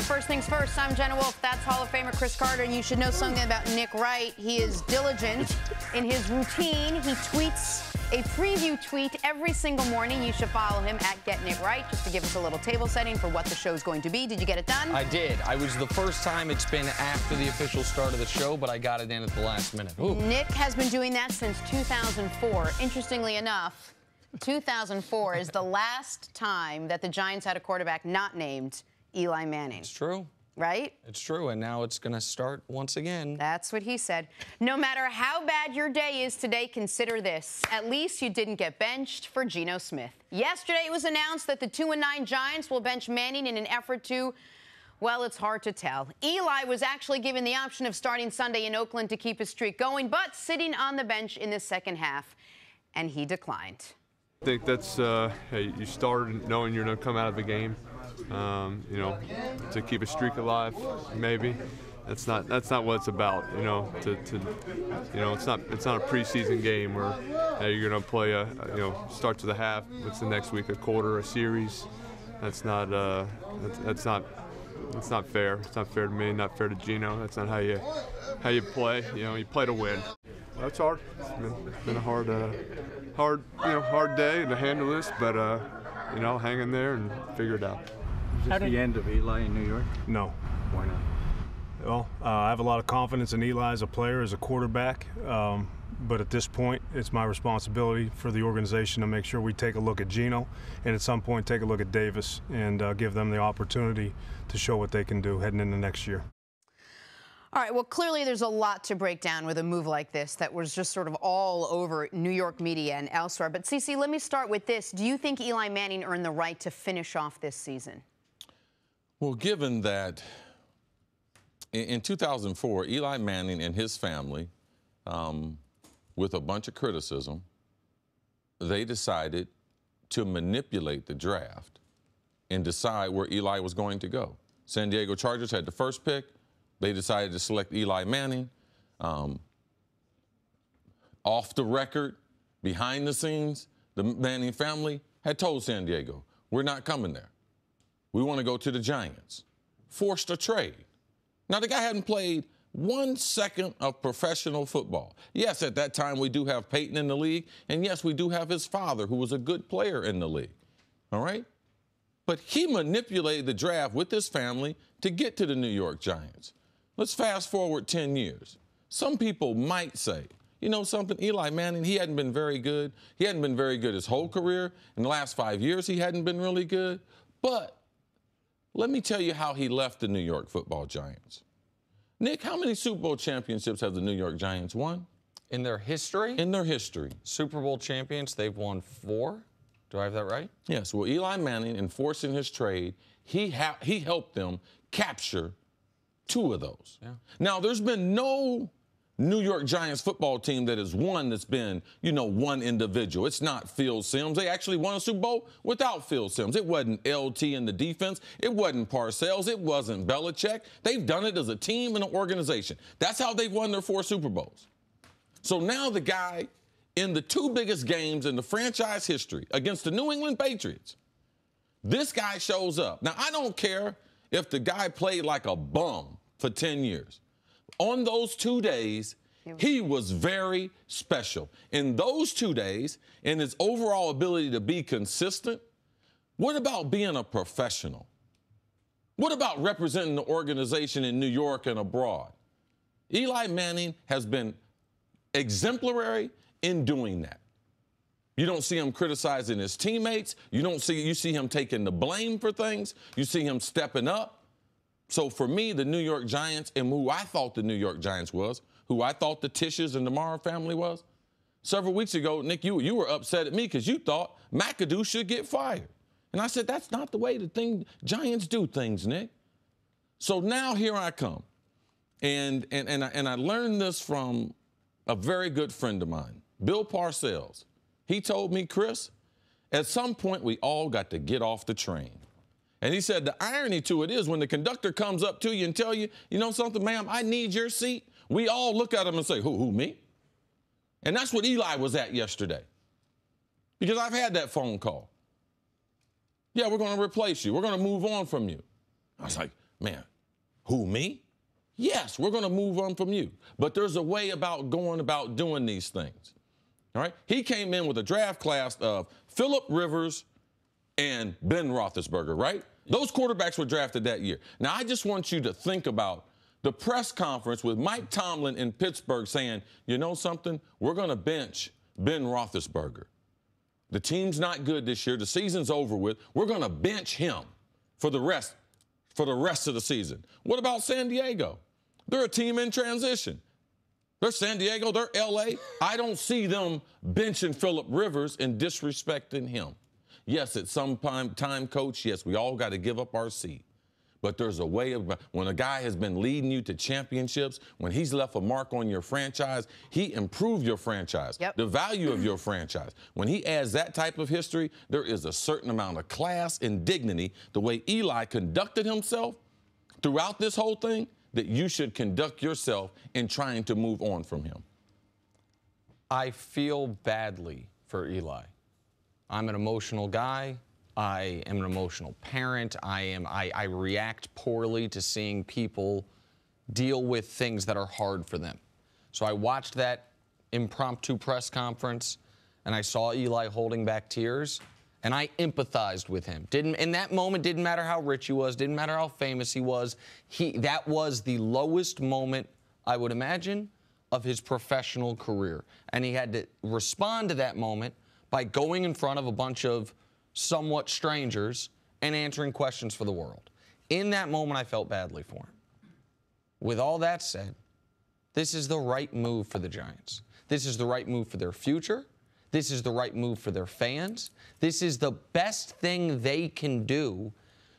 First things first, I'm Jenna Wolfe. That's Hall of Famer Cris Carter, and you should know something about Nick Wright. He is diligent in his routine. He tweets a preview tweet every single morning. You should follow him at @GetNickWright just to give us a little table setting for what the show's going to be. Did you get it done? I did. I was the first time it's been after the official start of the show, but I got it in at the last minute. Ooh. Nick has been doing that since 2004. Interestingly enough, 2004 is the last time that the Giants had a quarterback not named Eli Manning. It's true. Right? It's true, and now it's going to start once again. That's what he said. No matter how bad your day is today, consider this. At least you didn't get benched for Geno Smith. Yesterday, it was announced that the 2-9 Giants will bench Manning in an effort to, well, it's hard to tell. Eli was actually given the option of starting Sunday in Oakland to keep his streak going, but sitting on the bench in the second half, and he declined. I think that's, hey, you started knowing you're going to come out of the game. You know, to keep a streak alive, maybe. That's not what it's about. You know, it's not a preseason game where you're gonna play start to the half. What's the next week? A quarter, a series. That's not fair. It's not fair to me. Not fair to Geno. That's not how you play. You know, you play to win. That's hard. It's been a hard day to handle this, but you know, hang in there and figure it out. Is this the end of Eli in New York? No. Why not? Well, I have a lot of confidence in Eli as a player, as a quarterback, but at this point, it's my responsibility for the organization to make sure we take a look at Geno and at some point take a look at Davis and give them the opportunity to show what they can do heading into next year. All right, well, clearly there's a lot to break down with a move like this that was just sort of all over New York media and elsewhere. But, Cece, let me start with this. Do you think Eli Manning earned the right to finish off this season? Well, given that in 2004, Eli Manning and his family, with a bunch of criticism, they decided to manipulate the draft and decide where Eli was going to go. San Diego Chargers had the first pick. They decided to select Eli Manning. Off the record, behind the scenes, the Manning family had told San Diego, we're not coming there. We want to go to the Giants. Forced a trade. Now, the guy hadn't played 1 second of professional football. Yes, at that time, we do have Peyton in the league, and yes, we do have his father, who was a good player in the league. All right? But he manipulated the draft with his family to get to the New York Giants. Let's fast forward 10 years. Some people might say, you know something, Eli Manning, he hadn't been very good. He hadn't been very good his whole career. In the last 5 years, he hadn't been really good. But let me tell you how he left the New York Football Giants. Nick, how many Super Bowl championships have the New York Giants won? In their history? In their history. Super Bowl champions, they've won 4. Do I have that right? Yes. Well, Eli Manning, in forcing his trade, he helped them capture 2 of those. Yeah. Now, there's been no New York Giants football team that has won that's been, you know, one individual. It's not Phil Simms. They actually won a Super Bowl without Phil Simms. It wasn't LT in the defense. It wasn't Parcells. It wasn't Belichick. They've done it as a team and an organization. That's how they've won their 4 Super Bowls. So now the guy in the 2 biggest games in the franchise history against the New England Patriots, this guy shows up. Now, I don't care if the guy played like a bum for 10 years. On those 2 days, he was very special. In those 2 days, in his overall ability to be consistent, what about being a professional? What about representing the organization in New York and abroad? Eli Manning has been exemplary in doing that. You don't see him criticizing his teammates. You see him taking the blame for things. You see him stepping up. So for me, the New York Giants, and who I thought the New York Giants was, who I thought the Tisches and the Mara family was, several weeks ago, Nick, you were upset at me because you thought McAdoo should get fired. And I said, that's not the way Giants do things, Nick. So now here I come. And I learned this from a very good friend of mine, Bill Parcells. He told me, Cris, at some point we all got to get off the train. And he said the irony to it is when the conductor comes up to you and tell you, you know something, ma'am, I need your seat, we all look at him and say, who, me? And that's what Eli was at yesterday. Because I've had that phone call. Yeah, we're going to replace you. We're going to move on from you. I was like, man, who, me? Yes, we're going to move on from you. But there's a way about going about doing these things. All right? He came in with a draft class of Phillip Rivers and Ben Roethlisberger, right? Those quarterbacks were drafted that year. Now, I just want you to think about the press conference with Mike Tomlin in Pittsburgh saying, you know something? We're going to bench Ben Roethlisberger. The team's not good this year. The season's over with. We're going to bench him for the rest of the season. What about San Diego? They're a team in transition. They're San Diego, they're L.A. I don't see them benching Phillip Rivers and disrespecting him. Yes, at some time, Coach, yes, we all got to give up our seat. But there's a way of, when a guy has been leading you to championships, when he's left a mark on your franchise, he improved your franchise, the value of your franchise. When he adds that type of history, there is a certain amount of class and dignity, the way Eli conducted himself throughout this whole thing, that you should conduct yourself in trying to move on from him. I feel badly for Eli. I'm an emotional guy. I am an emotional parent. I react poorly to seeing people deal with things that are hard for them. So I watched that impromptu press conference, and I saw Eli holding back tears, and I empathized with him. In that moment, didn't matter how rich he was, didn't matter how famous he was. That was the lowest moment, I would imagine, of his professional career. And he had to respond to that moment by going in front of a bunch of somewhat strangers and answering questions for the world. In that moment, I felt badly for him. With all that said, this is the right move for the Giants. This is the right move for their future. This is the right move for their fans. This is the best thing they can do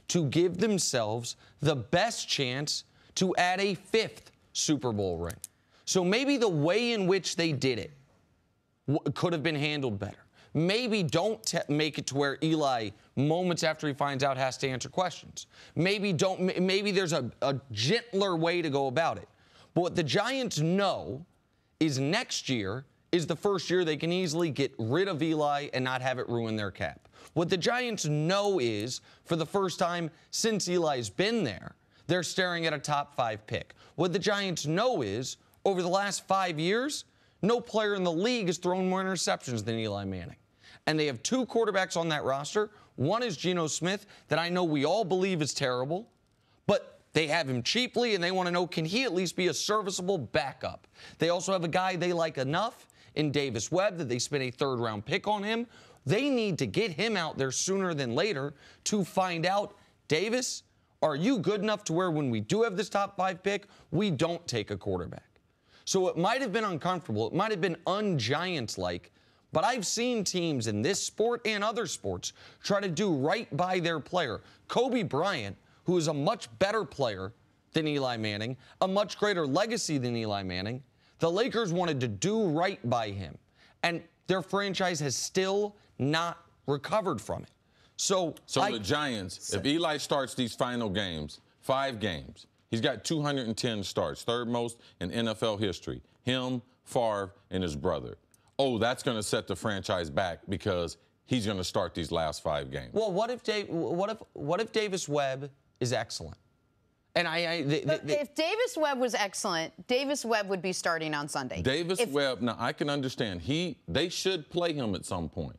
to give themselves the best chance to add a 5th Super Bowl ring. So maybe the way in which they did it could have been handled better. Maybe don't make it to where Eli, moments after he finds out, has to answer questions. Maybe there's a gentler way to go about it. But what the Giants know is next year is the first year they can easily get rid of Eli and not have it ruin their cap. What the Giants know is, for the first time since Eli's been there, they're staring at a top 5 pick. What the Giants know is, over the last 5 years, no player in the league has thrown more interceptions than Eli Manning. And they have 2 quarterbacks on that roster. One is Geno Smith, that I know we all believe is terrible, but they have him cheaply, and they want to know, can he at least be a serviceable backup? They also have a guy they like enough in Davis Webb that they spent a 3rd-round pick on him. They need to get him out there sooner than later to find out, Davis, are you good enough to where when we do have this top 5 pick, we don't take a quarterback? So it might have been uncomfortable. It might have been un-Giants-like, but I've seen teams in this sport and other sports try to do right by their player. Kobe Bryant, who is a much better player than Eli Manning, a much greater legacy than Eli Manning, the Lakers wanted to do right by him, and their franchise has still not recovered from it. So the Giants, if Eli starts these final games, 5 games, he's got 210 starts, 3rd most in NFL history. Him, Favre, and his brother. Oh, that's going to set the franchise back because he's going to start these last 5 games. Well, what if Davis Webb is excellent? And if Davis Webb was excellent, Davis Webb would be starting on Sunday. Davis Webb, now I can understand. They should play him at some point.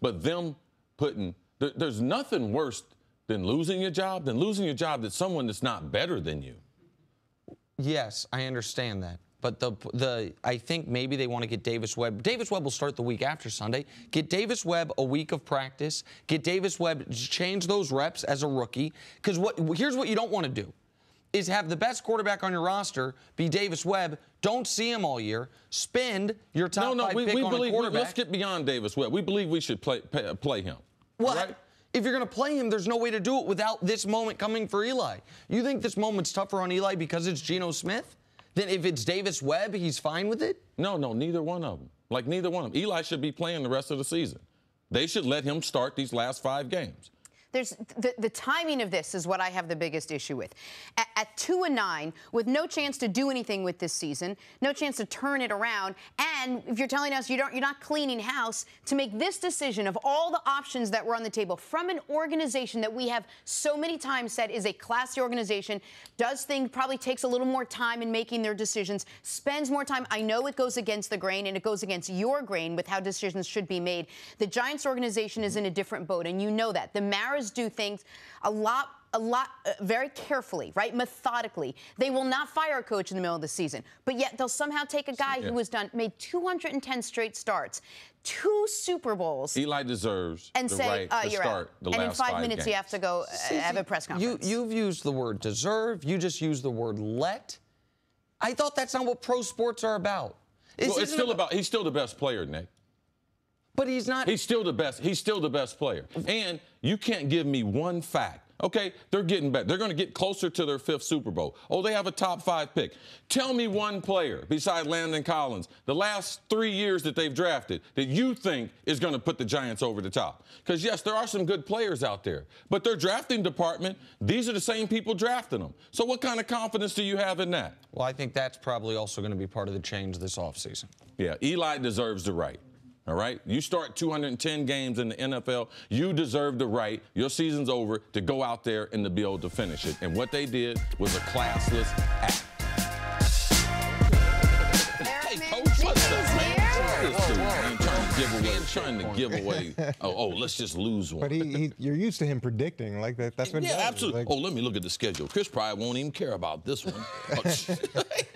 But them there's nothing worse than losing your job to someone that's not better than you. Yes, I understand that. But I think maybe they want to get Davis Webb. Davis Webb will start the week after Sunday. Get Davis Webb a week of practice. Get Davis Webb, change those reps as a rookie. Because here's what you don't want to do, is have the best quarterback on your roster be Davis Webb. Don't see him all year. Spend your top 5 pick on a quarterback. Let's get beyond Davis Webb. We believe we should play him. Well, right? If you're going to play him, there's no way to do it without this moment coming for Eli. You think this moment's tougher on Eli because it's Geno Smith? Then if it's Davis Webb, he's fine with it? No, neither one of them. Neither one of them. Eli should be playing the rest of the season. They should let him start these last 5 games. There's the timing of this is what I have the biggest issue with. At 2-9, with no chance to do anything with this season, no chance to turn it around, and if you're telling us you're not cleaning house, to make this decision of all the options that were on the table from an organization that we have so many times said is a classy organization, does things, probably takes a little more time in making their decisions, spends more time. I know it goes against the grain, and it goes against your grain with how decisions should be made. The Giants organization is in a different boat, and you know that. The Maras do things a lot very carefully, right? Methodically. They will not fire a coach in the middle of the season, but yet they'll somehow take a guy who has made 210 straight starts, 2 Super Bowls. Eli deserves and the say, right to you're start out. the and last in 5 5 minutes, games. you have to go have a press conference. You've used the word deserve. You just used the word let. I thought that's not what pro sports are about. Well, it's still about, he's still the best player, Nick. But he's not. He's still the best. He's still the best player. And you can't give me one fact. Okay, they're getting better. They're going to get closer to their 5th Super Bowl. Oh, they have a top 5 pick. Tell me one player besides Landon Collins, the last 3 years that they've drafted, that you think is going to put the Giants over the top. Because, yes, there are some good players out there. But their drafting department, these are the same people drafting them. So what kind of confidence do you have in that? Well, I think that's probably also going to be part of the change this offseason. Yeah, Eli deserves the right. All right? You start 210 games in the NFL, you deserve the right, your season's over, to go out there and to be able to finish it. And what they did was a classless act. Hey, Coach, what's up, man? Trying to give away. Let's just lose one. But you're used to him predicting like that. That's what. Yeah, absolutely. Like, let me look at the schedule. Cris probably won't even care about this one.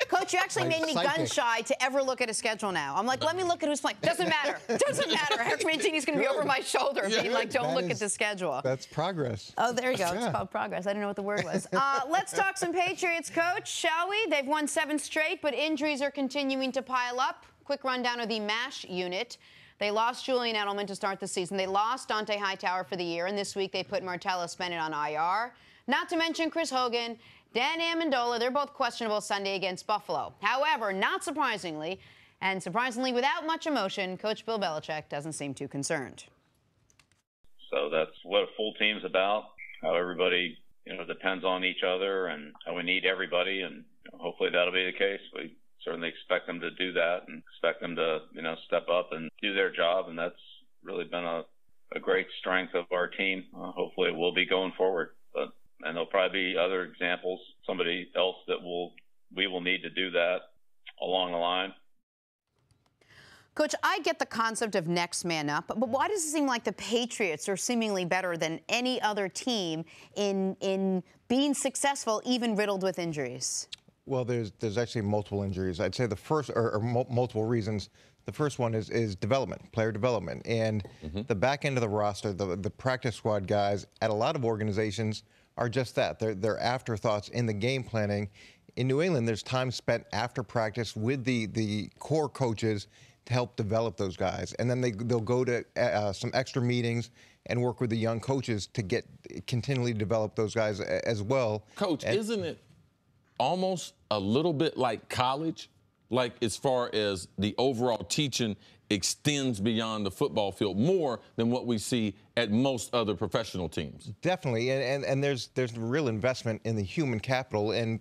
Coach, you actually made me gun shy to ever look at a schedule now. I'm like, let me look at who's playing. Doesn't matter. Doesn't matter. Eric Mancini's going to be over my shoulder, being like, don't look at the schedule. That's progress. Oh, there you go. It's called progress. I didn't know what the word was. Let's talk some Patriots, Coach, shall we? They've won 7 straight, but injuries are continuing to pile up. Quick rundown of the MASH unit. They lost Julian Edelman to start the season. They lost Dante Hightower for the year, and this week they put Martellus Bennett on IR. Not to mention Chris Hogan, Dan Amendola. They're both questionable Sunday against Buffalo. However, not surprisingly, and surprisingly without much emotion, Coach Bill Belichick doesn't seem too concerned. So that's what a full team's about, how everybody, depends on each other and how we need everybody, and hopefully that'll be the case. We certainly expect them to do that and expect them to, step up and do their job, and that's really been a great strength of our team. Hopefully it will be going forward. And there'll probably be other examples, somebody else that we will need to do that along the line. Coach, I get the concept of next man up, but why does it seem like the Patriots are seemingly better than any other team in being successful, even riddled with injuries? Well, there's actually multiple injuries. I'd say the first, or multiple reasons. The first one is development, player development. And the back end of the roster, the practice squad guys at a lot of organizations are just that. They're afterthoughts in the game planning. In New England, there's time spent after practice with the core coaches to help develop those guys. And then they'll go to some extra meetings and work with the young coaches to continually develop those guys as well. Coach, isn't it almost a little bit like college? Like, as far as the overall teaching extends beyond the football field more than what we see at most other professional teams. Definitely, and there's real investment in the human capital. And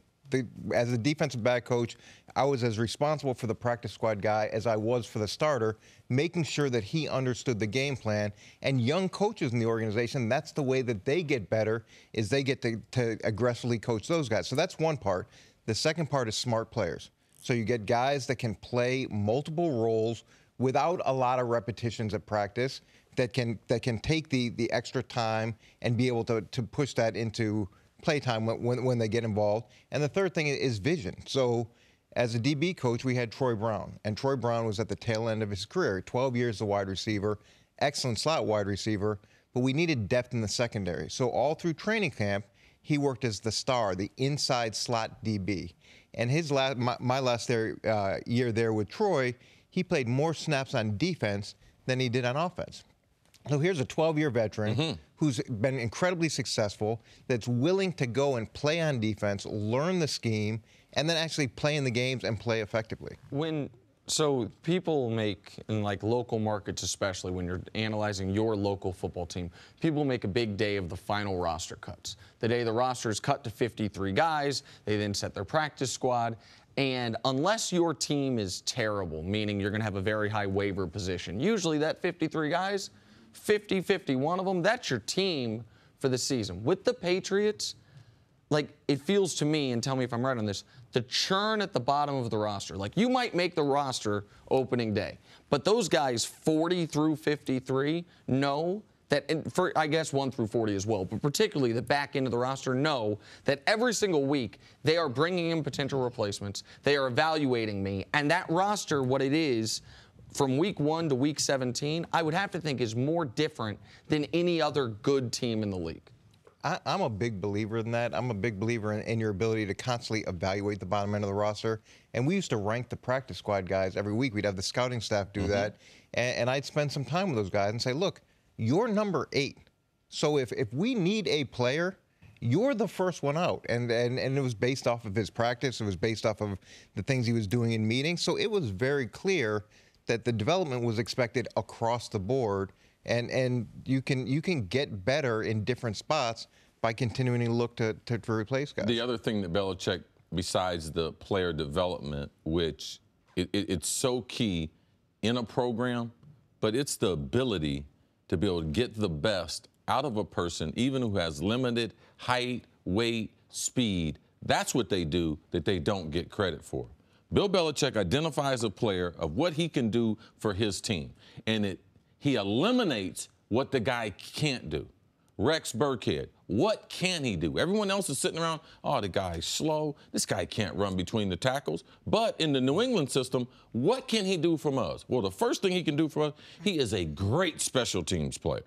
as a defensive back coach, I was as responsible for the practice squad guy as I was for the starter, making sure that he understood the game plan. And young coaches in the organization, that's the way that they get better, is they get to aggressively coach those guys. So that's one part. The second part is smart players. So you get guys that can play multiple roles without a lot of repetitions at practice, that can take the extra time and be able to push that into playtime when they get involved. And the third thing is vision. So as a DB coach, we had Troy Brown, and Troy Brown was at the tail end of his career, 12 years as a wide receiver, excellent slot wide receiver, but we needed depth in the secondary. So all through training camp, he worked as the star, the inside slot DB. And my last year there with Troy, he played more snaps on defense than he did on offense. So here's a 12-year veteran who's been incredibly successful, that's willing to go and play on defense, learn the scheme, and then actually play in the games and play effectively. When So people make, in like local markets especially, when you're analyzing your local football team, people make a big day of the final roster cuts. The day the roster is cut to 53 guys, they then set their practice squad. And unless your team is terrible, meaning you're going to have a very high waiver position, usually that 53 guys, 51 of them, that's your team for the season. With the Patriots, like, it feels to me, and tell me if I'm right on this, the churn at the bottom of the roster. Like, you might make the roster opening day, but those guys 40 through 53 know that, and for I guess 1 through 40 as well, but particularly the back end of the roster know that every single week they are bringing in potential replacements. They are evaluating me, and that roster, what it is, from week 1 to week 17, I would have to think is more different than any other good team in the league. I'm a big believer in that. I'm a big believer in your ability to constantly evaluate the bottom end of the roster. And we used to rank the practice squad guys every week. We'd have the scouting staff do that. And I'd spend some time with those guys and say, look, you're number 8. So if we need a player, you're the first one out. And it was based off of his practice. It was based off of the things he was doing in meetings. So it was very clear that the development was expected across the board. And you can get better in different spots by continuing to look to replace guys. The other thing that Belichick, besides the player development, which it's so key in a program, but it's the ability to be able to get the best out of a person, even who has limited height, weight, speed. That's what they do that they don't get credit for. Bill Belichick identifies a player of what he can do for his team, and he eliminates what the guy can't do. Rex Burkhead, what can he do? Everyone else is sitting around, oh, the guy's slow. This guy can't run between the tackles. But in the New England system, what can he do from us? Well, the first thing he can do for us, he is a great special teams player.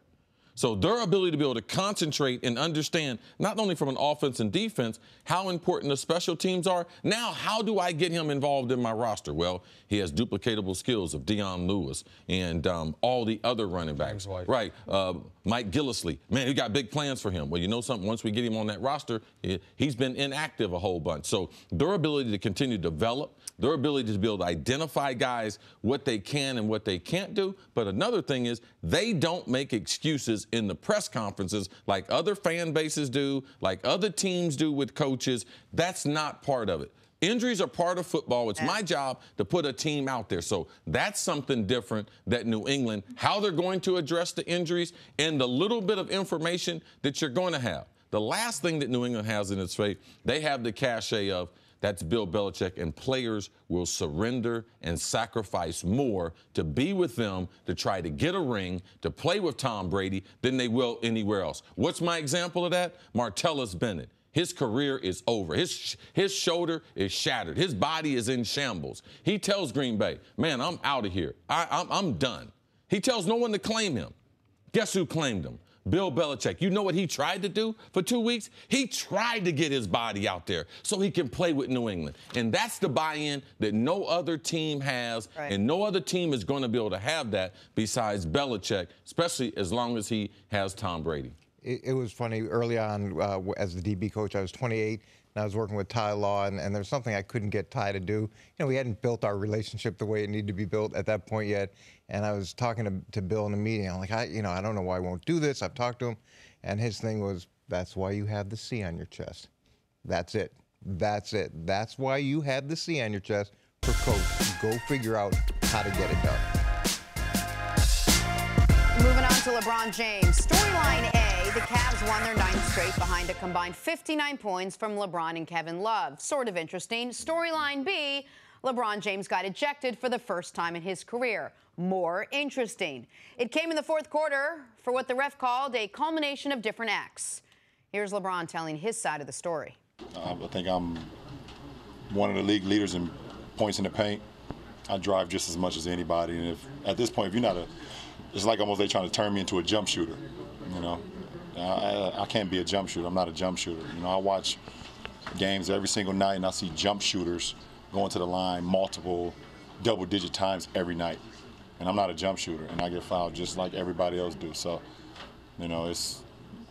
So their ability to be able to concentrate and understand, not only from an offense and defense, how important the special teams are. Now, how do I get him involved in my roster? Well, he has duplicatable skills of Deion Lewis and all the other running backs. Right. Mike Gillislee. Man, we got big plans for him. Well, you know something? Once we get him on that roster, he's been inactive a whole bunch. So their ability to continue to develop, their ability to be able to identify guys, what they can and what they can't do. But another thing is they don't make excuses in the press conferences like other fan bases do, like other teams do with coaches. That's not part of it. Injuries are part of football. It's my job to put a team out there. So that's something different that New England, how they're going to address the injuries and the little bit of information that you're going to have. The last thing that New England has in its faith, they have the cachet of, that's Bill Belichick, and players will surrender and sacrifice more to be with them, to try to get a ring, to play with Tom Brady than they will anywhere else. What's my example of that? Martellus Bennett. His career is over. His shoulder is shattered. His body is in shambles. He tells Green Bay, man, I'm out of here. I'm done. He tells no one to claim him. Guess who claimed him? Bill Belichick. You know what he tried to do for 2 weeks? He tried to get his body out there so he can play with New England. And that's the buy-in that no other team has, and no other team is going to be able to have that besides Belichick, especially as long as he has Tom Brady. It was funny. Early on, as the DB coach, I was 28, and I was working with Ty Law, and there was something I couldn't get Ty to do. You know, we hadn't built our relationship the way it needed to be built at that point yet. And I was talking to Bill in a meeting. I'm like, I don't know why I won't do this. I've talked to him. And his thing was, that's why you have the C on your chest. That's it. That's it. That's why you have the C on your chest for coach. Go figure out how to get it done. Moving on to LeBron James. Storyline A, the Cavs won their 9th straight behind a combined 59 points from LeBron and Kevin Love. Sort of interesting. Storyline B, LeBron James got ejected for the first time in his career. More interesting. It came in the fourth quarter for what the ref called a culmination of different acts. Here's LeBron telling his side of the story. I think I'm one of the league leaders in points in the paint. I drive just as much as anybody, and if at this point, if you're not it's like almost they trying to turn me into a jump shooter. You know, I can't be a jump shooter. I'm not a jump shooter. You know, I watch games every single night, and I see jump shooters going to the line multiple double-digit times every night. And I'm not a jump shooter, and I get fouled just like everybody else do. So, you know, it's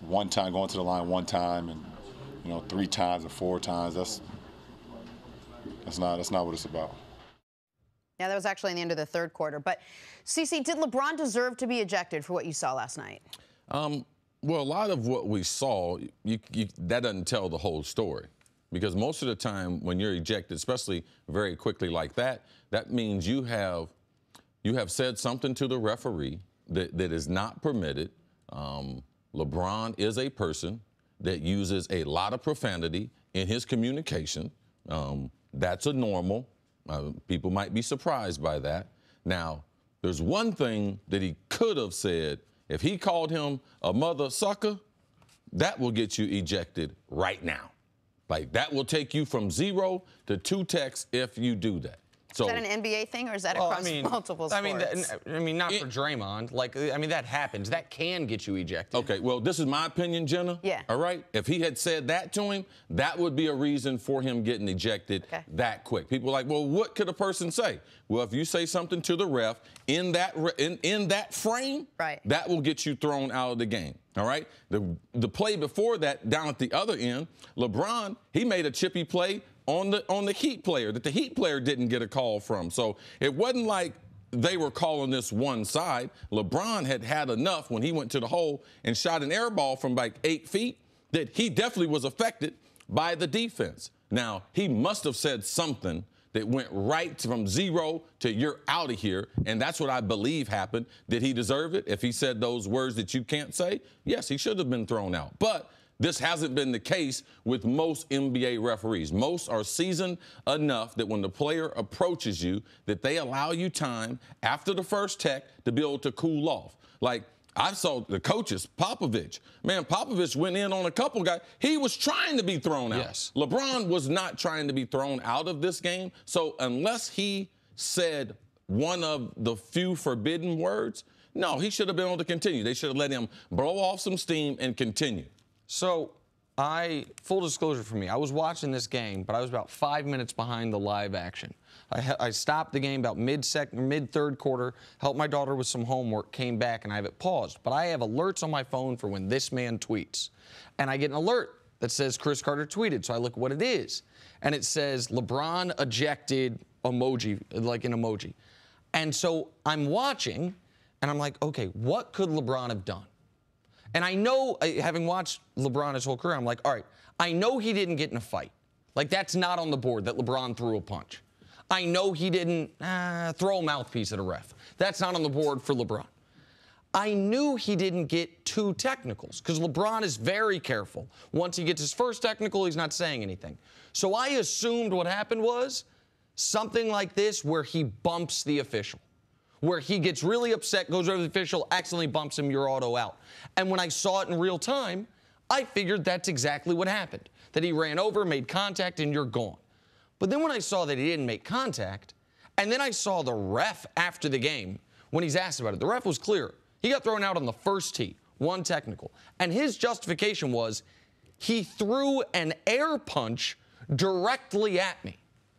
one time going to the line one time, and 3 times and 4 times. That's not what it's about. Yeah, that was actually in the end of the third quarter. But, Cece, did LeBron deserve to be ejected for what you saw last night? Well, a lot of what we saw, that doesn't tell the whole story. Because most of the time when you're ejected, especially very quickly like that, that means you have said something to the referee that is not permitted. LeBron is a person that uses a lot of profanity in his communication. That's a normal. People might be surprised by that. Now, there's one thing that he could have said. If he called him a mother sucker, that will get you ejected right now. Like, that will take you from 0 to 2 texts if you do that. So, is that an NBA thing, or is that across multiple sports? I mean, not for Draymond. Like, I mean, that happens. That can get you ejected. Okay, well, this is my opinion, Jenna. Yeah. All right? If he had said that to him, that would be a reason for him getting ejected that quick. People are like, well, what could a person say? Well, if you say something to the ref in that frame, that will get you thrown out of the game. All right? The play before that, down at the other end, LeBron, he made a chippy play on the Heat player that the Heat player didn't get a call from. So it wasn't like they were calling this one side. LeBron had enough when he went to the hole and shot an air ball from like 8 feet that he definitely was affected by the defense. Now, he must have said something that went right from 0 to you're out of here, and that's what I believe happened. Did he deserve it? If he said those words that you can't say, yes, he should have been thrown out. But this hasn't been the case with most NBA referees. Most are seasoned enough that when the player approaches you, that they allow you time after the first tech to be able to cool off. Like, I saw the coaches, Popovich. Man, Popovich went in on a couple guys. He was trying to be thrown out. Yes. LeBron was not trying to be thrown out of this game. So unless he said one of the few forbidden words, no, he should have been able to continue. They should have let him blow off some steam and continue. So, full disclosure for me, I was watching this game, but I was about 5 minutes behind the live action. I stopped the game about mid-third quarter, helped my daughter with some homework, came back, and I have it paused. But I have alerts on my phone for when this man tweets. And I get an alert that says Cris Carter tweeted, so I look at what it is. And it says LeBron ejected emoji, like an emoji. And so I'm watching, and I'm like, okay, what could LeBron have done? And I know, having watched LeBron his whole career, I'm like, all right, I know he didn't get in a fight. Like, that's not on the board, that LeBron threw a punch. I know he didn't throw a mouthpiece at a ref. That's not on the board for LeBron. I knew he didn't get 2 technicals, because LeBron is very careful. Once he gets his first technical, he's not saying anything. So I assumed what happened was something like this where he bumps the official, where he gets really upset, goes over to the official, accidentally bumps him, you're auto out. And when I saw it in real time, I figured that's exactly what happened, that he ran over, made contact, and you're gone. But then when I saw that he didn't make contact, and then I saw the ref after the game, when he's asked about it, the ref was clear. He got thrown out on the first tee, 1 technical. And his justification was he threw an air punch directly at me.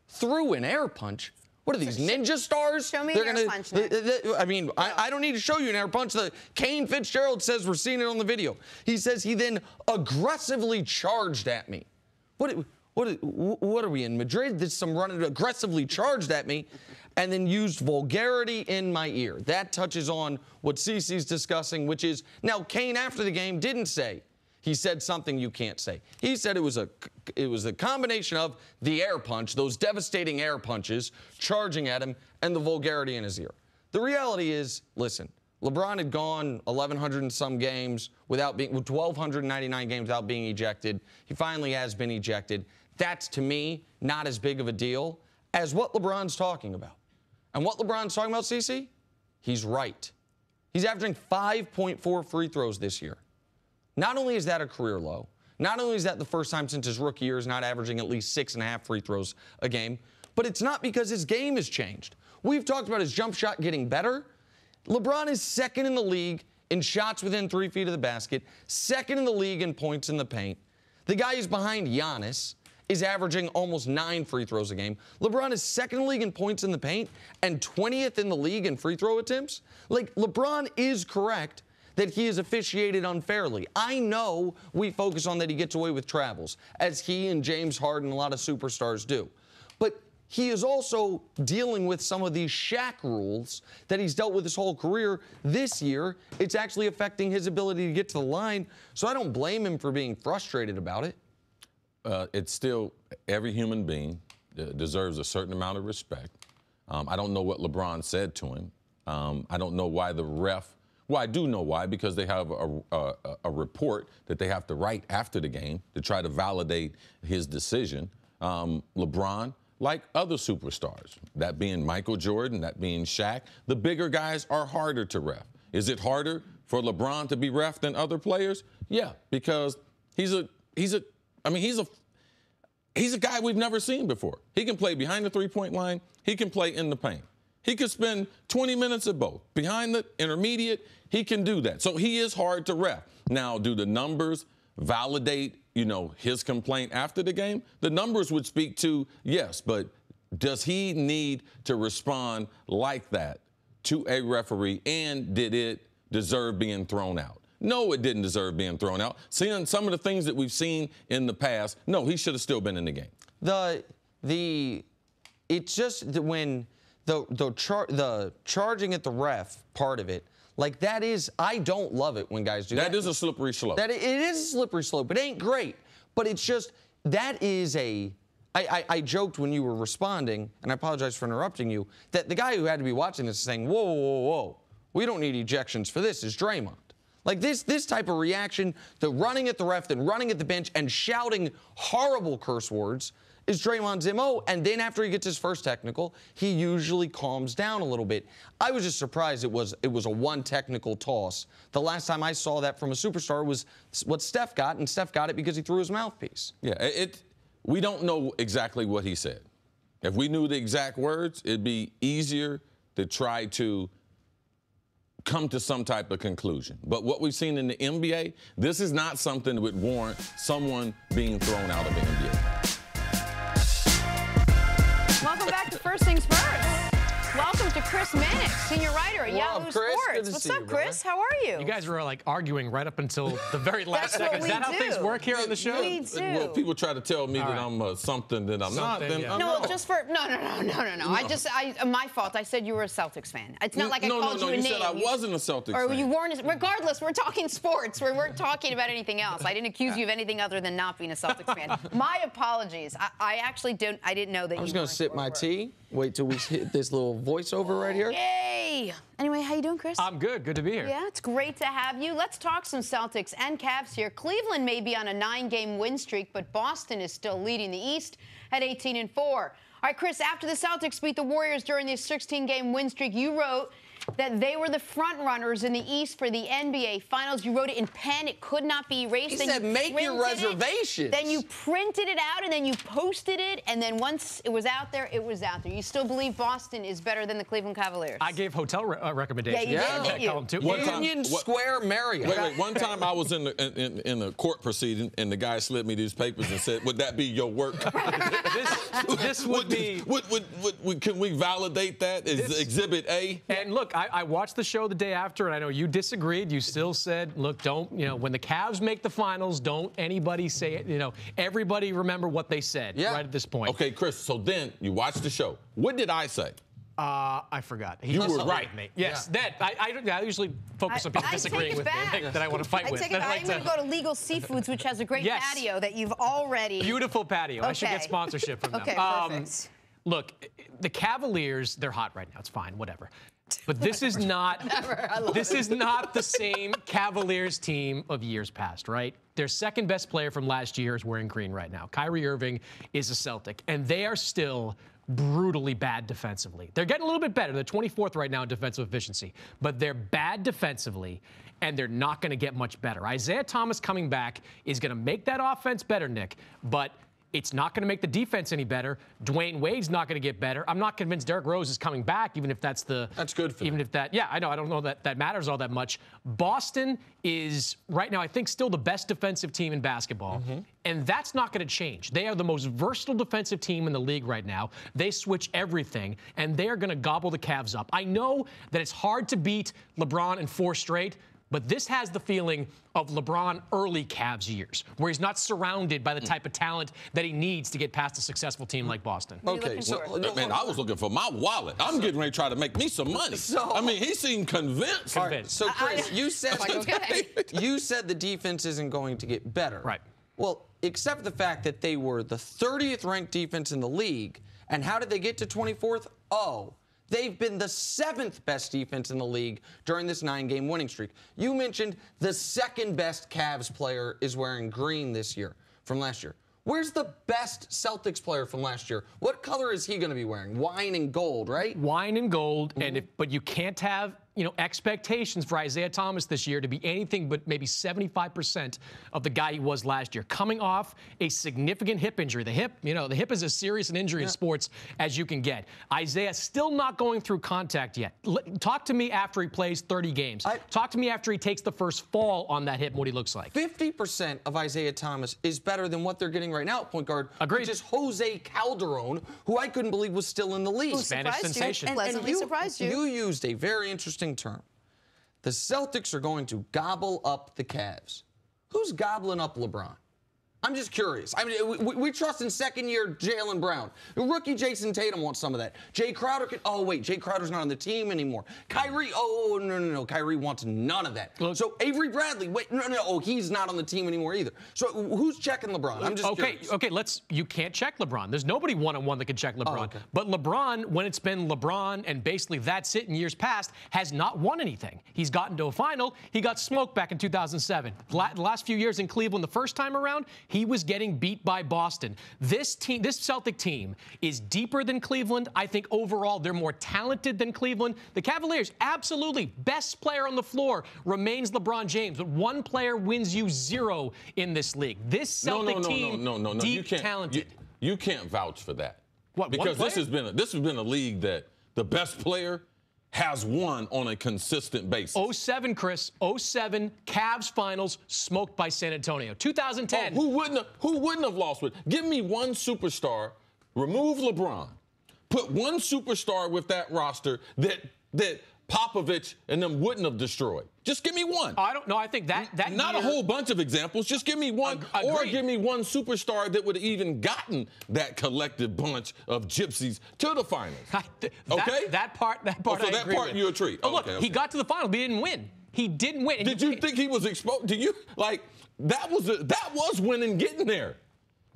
Threw an air punch? What are these, ninja stars? Show me an air punch, Nick. I mean, I don't need to show you an air punch. Kane Fitzgerald says we're seeing it on the video. He says he then aggressively charged at me. What are we in Madrid? There's some running aggressively charged at me and then used vulgarity in my ear. That touches on what Cece's discussing, which is now Kane after the game didn't say he said something you can't say. He said it was a combination of the air punch, those devastating air punches, charging at him, and the vulgarity in his ear. The reality is, listen, LeBron had gone 1,100 and some games without being, 1,299 games without being ejected. He finally has been ejected. That's, to me, not as big of a deal as what LeBron's talking about. And what LeBron's talking about, Cece? He's right. He's averaging 5.4 free throws this year. Not only is that a career low, not only is that the first time since his rookie year is not averaging at least 6.5 free throws a game, but it's not because his game has changed. We've talked about his jump shot getting better. LeBron is second in the league in shots within 3 feet of the basket, second in the league in points in the paint. The guy who's behind Giannis is averaging almost 9 free throws a game. LeBron is second in the league in points in the paint and 20th in the league in free throw attempts. Like, LeBron is correct that he is officiated unfairly. I know we focus on that he gets away with travels, as he and James Harden and a lot of superstars do. But he is also dealing with some of these Shaq rules that he's dealt with his whole career. This year, it's actually affecting his ability to get to the line. So I don't blame him for being frustrated about it. It's still, every human being deserves a certain amount of respect. I don't know what LeBron said to him. I don't know why the ref, well, I do know why, because they have a report that they have to write after the game to try to validate his decision. LeBron, like other superstars, that being Michael Jordan, that being Shaq, the bigger guys are harder to ref. Is it harder for LeBron to be ref than other players? Yeah, because he's a guy we've never seen before. He can play behind the three-point line. He can play in the paint. He could spend 20 minutes at both. Behind the intermediate, he can do that. So he is hard to ref. Now, do the numbers validate, his complaint after the game? The numbers would speak to yes, but does he need to respond like that to a referee, and did it deserve being thrown out? No, it didn't deserve being thrown out. Seeing some of the things that we've seen in the past, no, he should have still been in the game. It's just that when the charging at the ref part of it, like that is, I don't love it when guys do that. That is a slippery slope. It is a slippery slope. It ain't great, but it's just, that is I joked when you were responding, and I apologize for interrupting you, that the guy who had to be watching this is saying, whoa, whoa, whoa, we don't need ejections for this, is Draymond. Like this type of reaction, the running at the ref, then running at the bench and shouting horrible curse words is Draymond's MO. And then after he gets his first technical, he usually calms down a little bit. I was just surprised it was a one technical toss. The last time I saw that from a superstar was what Steph got, and Steph got it because he threw his mouthpiece. Yeah, we don't know exactly what he said. If we knew the exact words, it'd be easier to try to come to some type of conclusion. But what we've seen in the NBA, this is not something that would warrant someone being thrown out of the NBA. Welcome back to First Things First. Welcome to Cris Manning, senior writer at Yahoo Sports. What's up, Cris? How are you? You guys were like arguing right up until the very last second. Is that how things work here on the show? We do. Well, people try to tell me that I'm something that I'm not. Then yeah. I'm No, not. just for no. My fault. I said you were a Celtics fan. It's not like I called you a name. You said I wasn't a Celtics fan. Or you weren't. Regardless, we're talking sports. We weren't talking about anything else. I didn't accuse you of anything other than not being a Celtics fan. My apologies. I actually didn't. I didn't know that. I was going to sip my tea. Wait till we hit this little voiceover right here. Yay! Anyway, how you doing, Cris? I'm good. Good to be here. Yeah, it's great to have you. Let's talk some Celtics and Cavs here. Cleveland may be on a 9-game win streak, but Boston is still leading the East at 18-4. All right, Cris, after the Celtics beat the Warriors during this 16-game win streak, you wrote that they were the front runners in the East for the NBA Finals. You wrote it in pen. It could not be erased. He said, make your reservations. Then you printed it out, and then you posted it, and then once it was out there, it was out there. You still believe Boston is better than the Cleveland Cavaliers? I gave hotel recommendations. Yeah, you did, didn't you? Union Square Marriott. Wait. One time I was in the court proceeding, and the guy slid me these papers and said, "Would that be your work?" This would be. Can we validate that as Exhibit A? And look, I watched the show the day after, and I know you disagreed. You still said, look, don't, when the Cavs make the finals, don't anybody say it. Everybody remember what they said right at this point. Okay, Cris, so then you watched the show. What did I say? I forgot. You were right. Me. Yes, I usually focus on people disagreeing with me that I want to fight with. I'm going to go to Legal Seafoods, which has a great patio that you've already... Beautiful patio. Okay. I should get sponsorship from them. Okay, perfect. Look, the Cavaliers, they're hot right now. It's fine, whatever. But this is not the same Cavaliers team of years past, right? Their second best player from last year is wearing green right now. Kyrie Irving is a Celtic, and they are still brutally bad defensively. They're getting a little bit better. They're 24th right now in defensive efficiency, but they're bad defensively, and they're not going to get much better. Isaiah Thomas coming back is going to make that offense better, Nick, but it's not going to make the defense any better. Dwayne Wade's not going to get better. I'm not convinced Derrick Rose is coming back, even if that's good for even them. If that, yeah, I know. I don't know that matters all that much. Boston is right now, I think, still the best defensive team in basketball, and that's not going to change. They are the most versatile defensive team in the league right now. They switch everything, and they are going to gobble the Cavs up. I know that it's hard to beat LeBron in 4 straight, But this has the feeling of LeBron early Cavs years, where he's not surrounded by the type of talent that he needs to get past a successful team like Boston. Okay, so, man, I was looking for my wallet. I'm getting ready to try to make me some money. I mean, he seemed convinced. So, Cris, you said you said the defense isn't going to get better. Right. Well, except for the fact that they were the 30th ranked defense in the league. And how did they get to 24th? Oh, they've been the 7th best defense in the league during this 9-game winning streak. You mentioned the 2nd best Cavs player is wearing green this year from last year. Where's the best Celtics player from last year? What color is he going to be wearing? Wine and gold, right? Wine and gold, but you can't have expectations for Isaiah Thomas this year to be anything but maybe 75% of the guy he was last year. Coming off a significant hip injury. The hip is as serious an injury in sports as you can get. Isaiah still not going through contact yet. Talk to me after he plays 30 games. Talk to me after he takes the first fall on that hip and what he looks like. 50% of Isaiah Thomas is better than what they're getting right now at point guard. Agreed. Which is Jose Calderon, who I couldn't believe was still in the league. Spanish sensation. Pleasantly surprised you. You used a very interesting term. The Celtics are going to gobble up the Cavs. Who's gobbling up LeBron? I'm just curious. I mean, we trust in second-year Jaylen Brown. Rookie Jason Tatum wants some of that. Jay Crowder oh, wait, Jay Crowder's not on the team anymore. Kyrie, no. Kyrie wants none of that. So Avery Bradley, wait, no. Oh, he's not on the team anymore either. So who's checking LeBron? I'm just curious. Okay, you can't check LeBron. There's nobody one-on-one that can check LeBron. Oh, okay. But LeBron, when it's been LeBron and basically that's it in years past, has not won anything. He's gotten to a final. He got smoked back in 2007. The last few years in Cleveland, the first time around, he was getting beat by Boston. This Celtic team is deeper than Cleveland. I think overall they're more talented than Cleveland. The Cavaliers, absolutely, best player on the floor remains LeBron James, but one player wins you 0 in this league. This Celtic team, deep talented. You can't vouch for that. What? Because this has been a league that the best player has won on a consistent basis. 07, Cris. 07, Cavs finals, smoked by San Antonio. 2010. Who wouldn't have lost with? Give me one superstar, remove LeBron, put one superstar with that roster that Popovich and them wouldn't have destroyed. Just give me one. I don't know. I think that not year, a whole bunch of examples. Just give me one, or give me one superstar that would have even gotten that collective bunch of gypsies to the finals. Okay, that part. So I that agree part with. you agree. Oh, look, he got to the final, but he didn't win. He didn't win. Did you think he was exposed? Do you like that was winning getting there?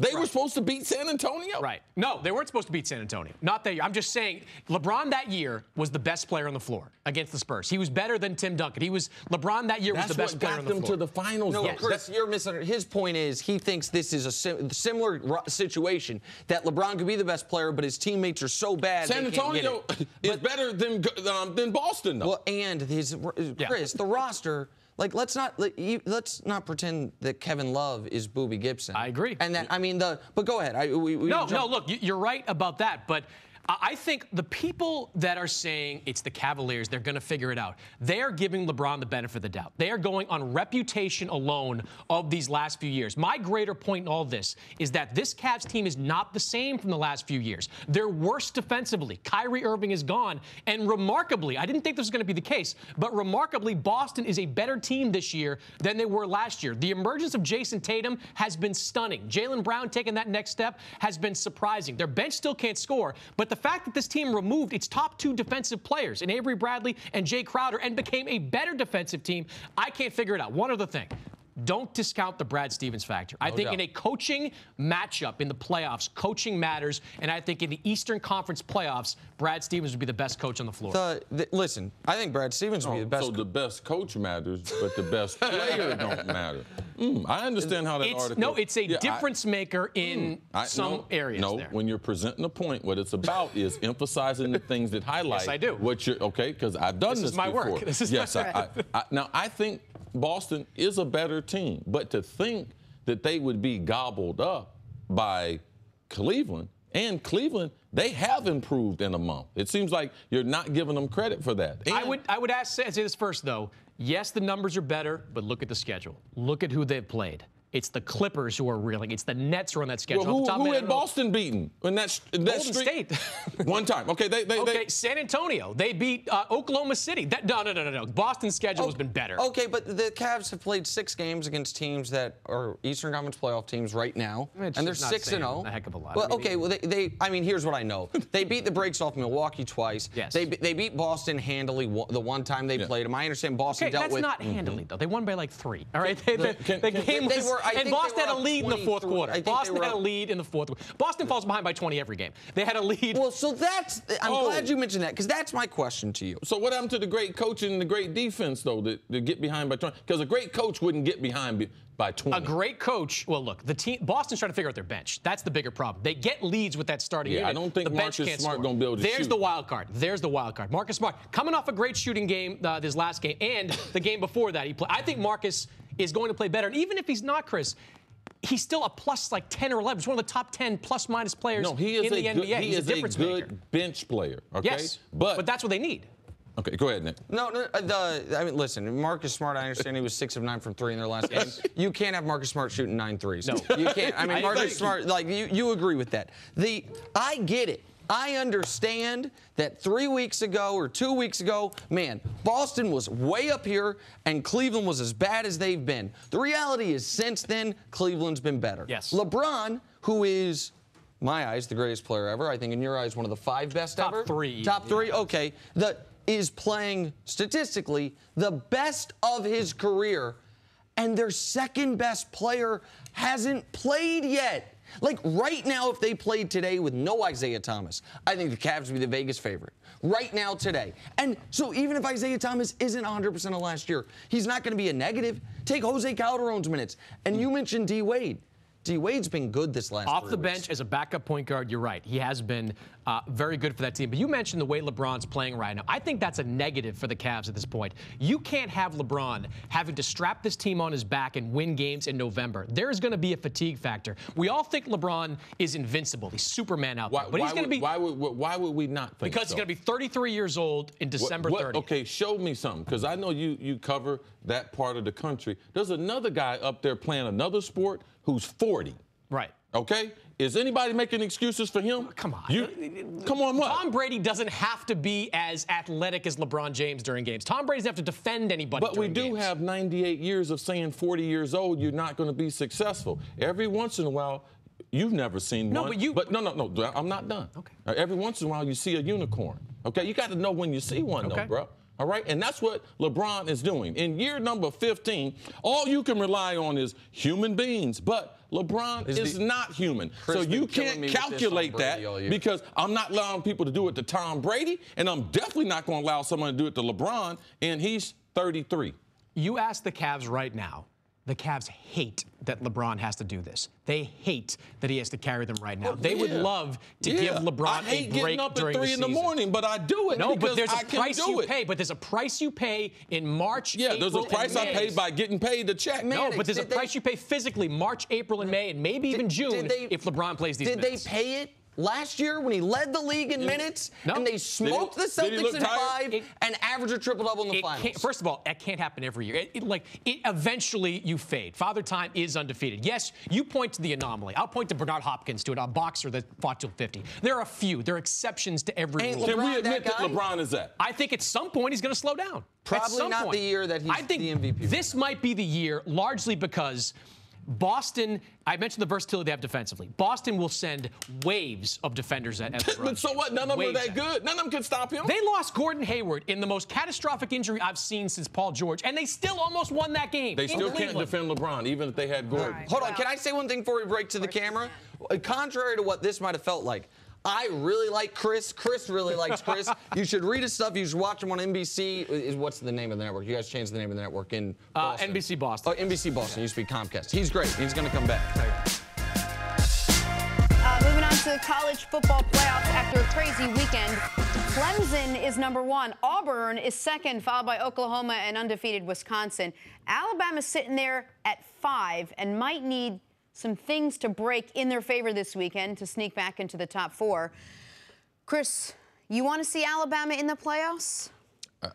They were supposed to beat San Antonio? Right. No, they weren't supposed to beat San Antonio. Not that year. I'm just saying LeBron that year was the best player on the floor against the Spurs. He was better than Tim Duncan. LeBron that year was the best player on the floor. That's what got them to the finals. No, Cris, you're misunderstanding. His point is he thinks this is a similar situation that LeBron could be the best player, but his teammates are so bad. San Antonio is better than Boston, though. Well, and Cris, the roster. Like, let's not pretend that Kevin Love is Boobie Gibson. I agree. And that, but go ahead. No, look, you're right about that, but I think the people that are saying it's the Cavaliers, they're going to figure it out. They are giving LeBron the benefit of the doubt. They are going on reputation alone of these last few years. My greater point in all this is that this Cavs team is not the same from the last few years. They're worse defensively. Kyrie Irving is gone. And remarkably, I didn't think this was going to be the case, but remarkably, Boston is a better team this year than they were last year. The emergence of Jason Tatum has been stunning. Jaylen Brown taking that next step has been surprising. Their bench still can't score, but the fact that this team removed its top 2 defensive players in Avery Bradley and Jay Crowder and became a better defensive team, I can't figure it out. One other thing. Don't discount the Brad Stevens factor. I think in a coaching matchup in the playoffs, coaching matters, and I think in the Eastern Conference playoffs, Brad Stevens would be the best coach on the floor. Listen, I think Brad Stevens would be the best. So the best coach matters, but the best player don't matter. I understand how that article. No, it's a difference maker in some areas. No, when you're presenting a point, what it's about is emphasizing the things that highlight. Yes, I do. What you're because I've done this is my before. work. This is yes. Now I think Boston is a better team, but to think that they would be gobbled up by Cleveland, and Cleveland, they have improved in a month. It seems like you're not giving them credit for that. And I would say this first, though. Yes, the numbers are better, but look at the schedule. Look at who they've played. It's the Clippers who are reeling. It's the Nets who are on that schedule. Well, who had Boston beaten in that Golden streak? State. One time. Okay, okay, San Antonio. They beat Oklahoma City. No. Boston's schedule has been better. Okay, but the Cavs have played 6 games against teams that are Eastern Conference playoff teams right now, and they're 6-0. A heck of a lot. Well, okay, well, I mean, here's what I know. They beat the brakes off Milwaukee twice. Yes. They beat Boston handily the one time they played them. I understand Boston dealt with. That's not handily, though. They won by like 3. All right? The game was. And Boston had a lead in the fourth quarter. Boston had a lead in the fourth quarter. Boston falls behind by 20 every game. They had a lead. Well, so I'm glad you mentioned that, because that's my question to you. So what happened to the great coaching and the great defense, though, to get behind by 20? Because a great coach wouldn't get behind by 20. A great coach. Well, look, Boston's trying to figure out their bench. That's the bigger problem. They get leads with that starting unit. I don't think Marcus Smart going to be able to There's shoot. the wild card. There's the wild card. Marcus Smart, coming off a great shooting game this last game, and the game before that he played. I think Marcus is going to play better. And even if he's not, Chris, he's still a plus like 10 or 11. He's one of the top 10 plus-minus players in the NBA. He's a difference maker. He is a good bench player, okay? Yes, but that's what they need. Okay, go ahead, Nick. I mean, listen, Marcus Smart, I understand he was 6 of 9 from 3 in their last game. You can't have Marcus Smart shooting 9 threes. No. You can't. I mean, Marcus Smart, like, you agree with that. I get it. I understand that 3 weeks ago or 2 weeks ago, man, Boston was way up here and Cleveland was as bad as they've been. The reality is, since then, Cleveland's been better. Yes. LeBron, who is, in my eyes, the greatest player ever. I think in your eyes, one of the 5 best ever. Top 3. Top 3? Okay. Is playing, statistically, the best of his career, and their second best player hasn't played yet. Like, right now, if they played today with no Isaiah Thomas, I think the Cavs would be the Vegas favorite. Right now, today. And so even if Isaiah Thomas isn't 100% of last year, he's not going to be a negative. Take Jose Calderon's minutes. And you mentioned D. Wade. D. Wade's been good this last 3 weeks. Off the bench as a backup point guard, you're right. He has been very good for that team. But you mentioned the way LeBron's playing right now. I think that's a negative for the Cavs at this point. You can't have LeBron having to strap this team on his back and win games in November. There's going to be a fatigue factor. We all think LeBron is invincible. He's Superman out there. But he's going to be. Why would we not think Because he's going to be 33 years old in December 30th. Okay, show me something, because I know you cover that part of the country. There's another guy up there playing another sport who's 40. Right. Okay? Is anybody making excuses for him? Come on. Come on, what? Tom Brady doesn't have to be as athletic as LeBron James during games. Tom Brady doesn't have to defend anybody But we during do games. have 98 years of saying 40 years old, you're not going to be successful. Every once in a while, you've never seen one. But no, I'm not done. Okay. Every once in a while, you see a unicorn. Okay? You got to know when you see one, though, bro. All right? And that's what LeBron is doing. In year number 15, all you can rely on is human beings. But LeBron is not human. So you can't calculate that, because I'm not allowing people to do it to Tom Brady, and I'm definitely not going to allow someone to do it to LeBron, and he's 33. You ask the Cavs right now. The Cavs hate that LeBron has to do this. They hate that he has to carry them right now. They would love to give LeBron a break I hate getting up at 3 in the morning, but I do it because there's I a price can do you it. pay. But there's a price you pay in March, April, there's a price I pay by getting paid the check. No, but there's a price you pay physically March, April, and May, and maybe even June if LeBron plays these minutes. Did they pay it last year when he led the league in minutes and they smoked the Celtics in 5 and averaged a triple-double in the finals? First of all, it can't happen every year. Eventually you fade. Father Time is undefeated. Yes, you point to the anomaly. I'll point to Bernard Hopkins, to a boxer that fought till 50. There are a few. There are exceptions to every rule. Can we admit that LeBron is that? I think at some point he's going to slow down. Probably not the year that he's the MVP. This might be the year, largely because Boston, I mentioned the versatility they have defensively. Boston will send waves of defenders at LeBron. But so what? None of them are that good. None of them can stop him. They lost Gordon Hayward in the most catastrophic injury I've seen since Paul George, and they still almost won that game. They still can't defend LeBron, even if they had Gordon. Right. Hold on. Can I say one thing before we break to the camera? Contrary to what this might have felt like, I really like Cris. Cris really likes Cris. You should read his stuff. You should watch him on NBC. What's the name of the network? You guys changed the name of the network in Boston. NBC Boston. Oh, NBC Boston. Used to be Comcast. He's great. He's going to come back. Moving on to the college football playoffs after a crazy weekend. Clemson is number 1. Auburn is 2nd, followed by Oklahoma and undefeated Wisconsin. Alabama's sitting there at 5 and might need some things to break in their favor this weekend to sneak back into the top 4. Cris, you want to see Alabama in the playoffs?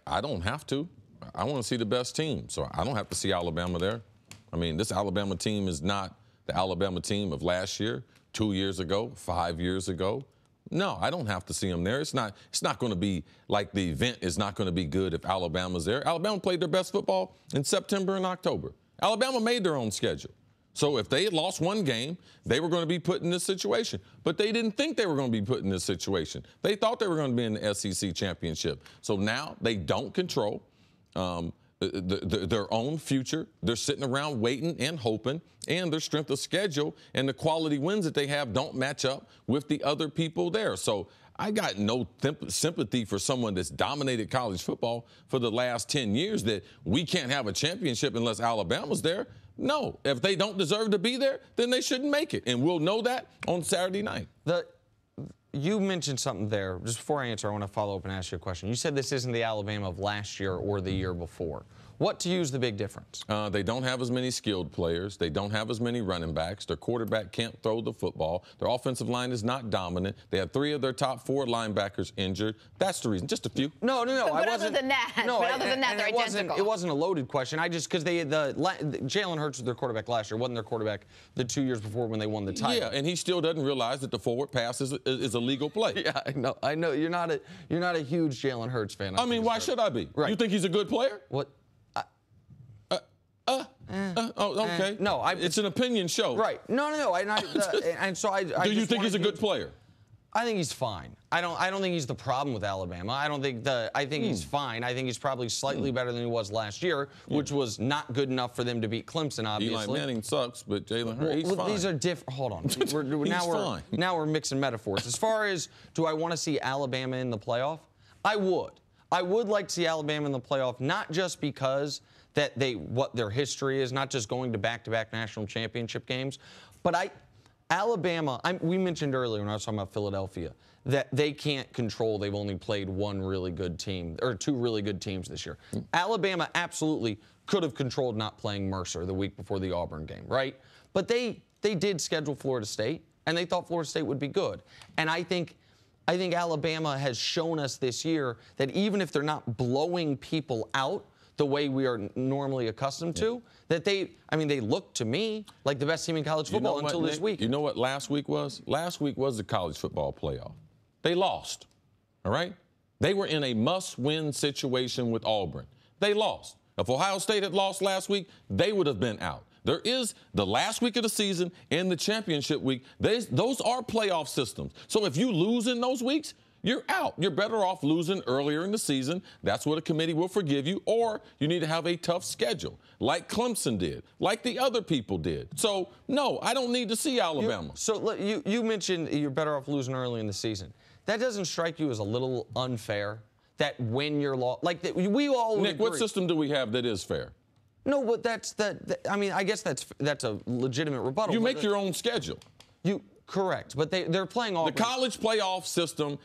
I don't have to. I want to see the best team, so I don't have to see Alabama there. I mean, this Alabama team is not the Alabama team of last year, 2 years ago, 5 years ago. No, I don't have to see them there. It's not going to be like the event is not going to be good if Alabama's there. Alabama played their best football in September and October. Alabama made their own schedule. So if they had lost one game, they were going to be put in this situation. But they didn't think they were going to be put in this situation. They thought they were going to be in the SEC championship. So now they don't control their own future. They're sitting around waiting and hoping, and their strength of schedule and the quality wins that they have don't match up with the other people there. So I got no sympathy for someone that's dominated college football for the last 10 years that we can't have a championship unless Alabama's there. No, if they don't deserve to be there, then they shouldn't make it. And we'll know that on Saturday night. You mentioned something there. Just before I answer, I want to follow up and ask you a question. You said this isn't the Alabama of last year or the year before. What to you is the big difference? They don't have as many skilled players. They don't have as many running backs. Their quarterback can't throw the football. Their offensive line is not dominant. They had 3 of their top 4 linebackers injured. That's the reason. Just a few. No. But other than that, they're identical. It wasn't a loaded question. Because Jalen Hurts was their quarterback last year. Wasn't their quarterback the 2 years before when they won the title. Yeah, and he still doesn't realize that the forward pass is a legal play. Yeah, I know. You're not a huge Jalen Hurts fan. I mean, why should I be? Right. You think he's a good player? What? Okay. No, it's an opinion show. Right. No. Do you think he's a good player? I think he's fine. I don't think he's the problem with Alabama. I think he's fine. I think he's probably slightly better than he was last year, which was not good enough for them to beat Clemson, obviously. Eli Manning sucks, but Jalen Hurts, he's fine. These are different. Hold on. Now we're mixing metaphors. As far as do I want to see Alabama in the playoff? I would. I would like to see Alabama in the playoff, not just because what their history is, not just going to back-to-back national championship games, but Alabama, we mentioned earlier when I was talking about Philadelphia, that they can't control. They've only played 1 really good team, or 2 really good teams this year. Alabama absolutely could have controlled not playing Mercer the week before the Auburn game, right? But they did schedule Florida State, and they thought Florida State would be good. And I think Alabama has shown us this year that even if they're not blowing people out the way we are normally accustomed to, that they look to me like the best team in college football until this week. You know what last week was? Last week was the college football playoff. They lost, all right? They were in a must-win situation with Auburn. They lost. If Ohio State had lost last week, they would have been out. There is the last week of the season and the championship week. Those are playoff systems. So if you lose in those weeks, you're out. You're better off losing earlier in the season. That's what a committee will forgive you. Or you need to have a tough schedule, like Clemson did, like the other people did. So, no, I don't need to see Alabama. You mentioned you're better off losing early in the season. That doesn't strike you as a little unfair that when you're we all Nick, agree. What system do we have that is fair? No, but I guess that's a legitimate rebuttal. You make your own schedule. Correct, but they're playing all. The college playoff system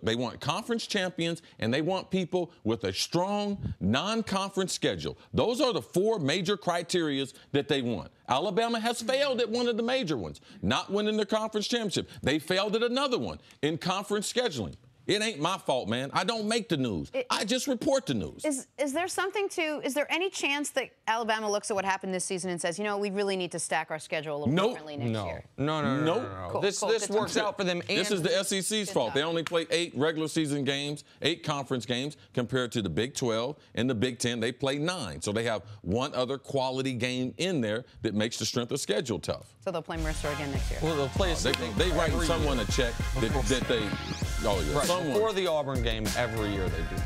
they want conference champions, and they want people with a strong non-conference schedule. Those are the 4 major criteria that they want. Alabama has failed at one of the major ones, not winning the conference championship. They failed at another one in conference scheduling. It ain't my fault, man. I don't make the news. I just report the news. Is there any chance that Alabama looks at what happened this season and says, we really need to stack our schedule a little differently next year? No. Cool, this works out for them. This is the SEC's fault. They only play 8 regular season games, 8 conference games, compared to the Big 12 and the Big 10. They play 9. So they have one other quality game in there that makes the strength of schedule tough. So they'll play Mercer again next year. Well, they'll play. They write someone a check that they. Oh yeah. Right. Before the Auburn game, every year they do.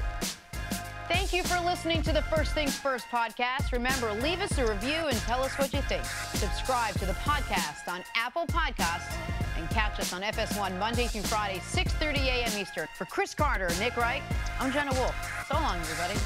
Thank you for listening to the First Things First podcast. Remember, leave us a review and tell us what you think. Subscribe to the podcast on Apple Podcasts and catch us on FS1 Monday through Friday, 6:30 a.m. Eastern. For Cris Carter and Nick Wright, I'm Jenna Wolfe. So long, everybody.